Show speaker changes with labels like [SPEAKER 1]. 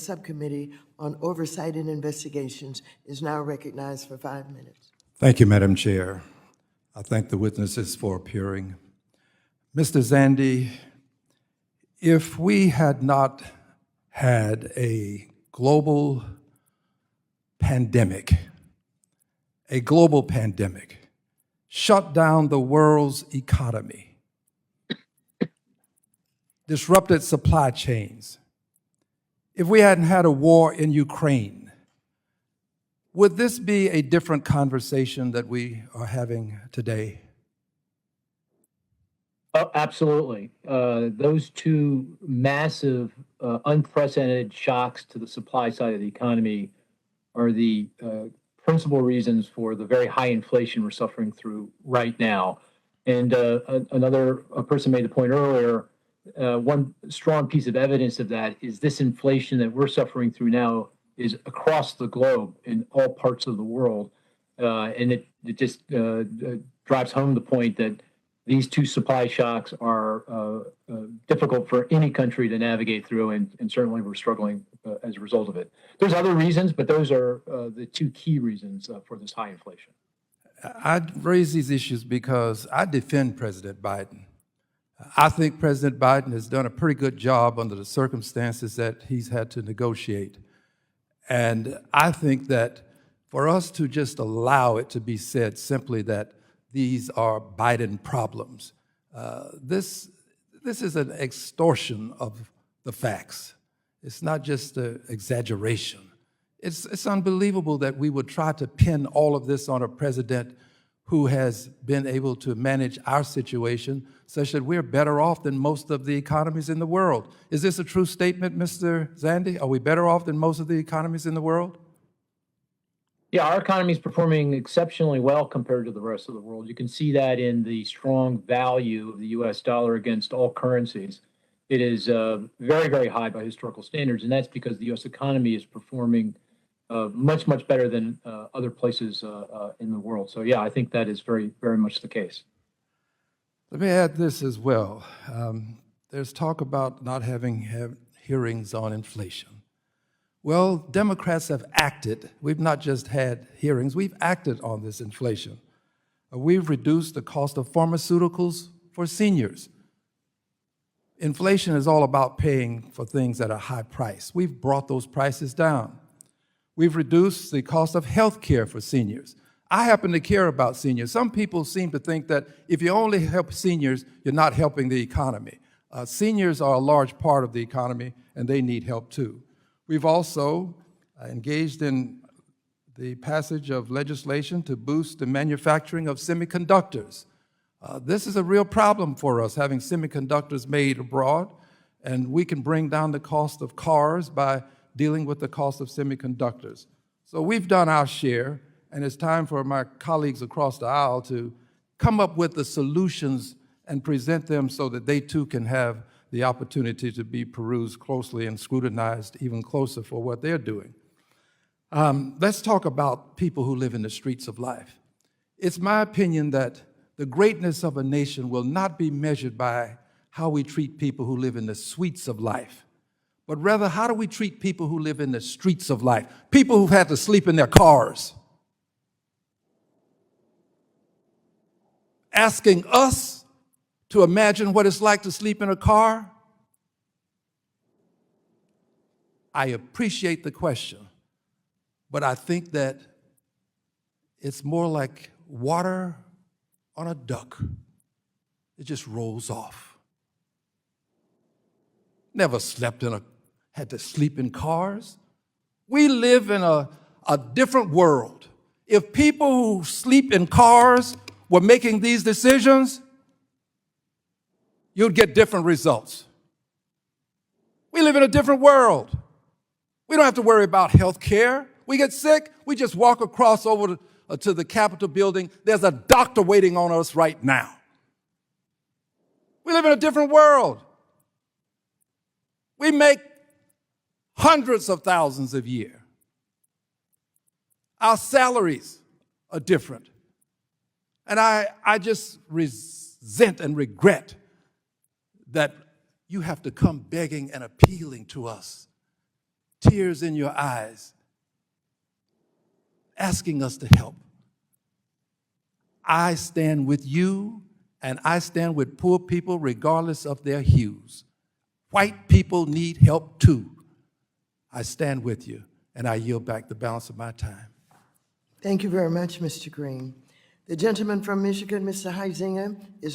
[SPEAKER 1] Subcommittee on Oversight and Investigations is now recognized for 5 minutes.
[SPEAKER 2] Thank you, Madam Chair. I thank the witnesses for appearing. Mr. Zandi, if we had not had a global pandemic, shut down the world's economy, disrupted supply chains, if we hadn't had a war in Ukraine, would this be a different conversation that we are having today?
[SPEAKER 3] Oh, absolutely. Those two massive, unprecedented shocks to the supply side of the economy are the principal reasons for the very high inflation we're suffering through right now. And another person made the point earlier, one strong piece of evidence of that is this inflation that we're suffering through now is across the globe in all parts of the world. And it just drives home the point that these two supply shocks are difficult for any country to navigate through, and certainly we're struggling as a result of it. There's other reasons, but those are the two key reasons for this high inflation.
[SPEAKER 2] I raise these issues because I defend President Biden. I think President Biden has done a pretty good job under the circumstances that he's had to negotiate. And I think that for us to just allow it to be said simply that these are Biden problems, this is an extortion of the facts. It's not just an exaggeration. It's unbelievable that we would try to pin all of this on a president who has been able to manage our situation such that we're better off than most of the economies in the world. Is this a true statement, Mr. Zandi? Are we better off than most of the economies in the world?
[SPEAKER 3] Yeah, our economy is performing exceptionally well compared to the rest of the world. You can see that in the strong value of the US dollar against all currencies. It is very, very high by historical standards, and that's because the US economy is performing much, much better than other places in the world. So yeah, I think that is very, very much the case.
[SPEAKER 2] Let me add this as well. There's talk about not having hearings on inflation. Well, Democrats have acted. We've not just had hearings, we've acted on this inflation. We've reduced the cost of pharmaceuticals for seniors. Inflation is all about paying for things at a high price. We've brought those prices down. We've reduced the cost of health care for seniors. I happen to care about seniors. Some people seem to think that if you only help seniors, you're not helping the economy. Seniors are a large part of the economy, and they need help too. We've also engaged in the passage of legislation to boost the manufacturing of semiconductors. This is a real problem for us, having semiconductors made abroad, and we can bring down the cost of cars by dealing with the cost of semiconductors. So we've done our share, and it's time for my colleagues across the aisle to come up with the solutions and present them so that they too can have the opportunity to be perused closely and scrutinized even closer for what they're doing. Let's talk about people who live in the streets of life. It's my opinion that the greatness of a nation will not be measured by how we treat people who live in the suites of life, but rather how do we treat people who live in the streets of life, people who've had to sleep in their cars. Asking us to imagine what it's like to sleep in a car? I appreciate the question, but I think that it's more like water on a duck. It just rolls off. Never had to sleep in cars. We live in a different world. If people who sleep in cars were making these decisions, you'd get different results. We live in a different world. We don't have to worry about health care. We get sick, we just walk across over to the Capitol building. There's a doctor waiting on us right now. We live in a different world. We make hundreds of thousands a year. Our salaries are different. And I just resent and regret that you have to come begging and appealing to us tears in your eyes, asking us to help. I stand with you, and I stand with poor people regardless of their hues. White people need help too. I stand with you, and I yield back the balance of my time.
[SPEAKER 1] Thank you very much, Mr. Green. The gentleman from Michigan, Mr. Heisinger, is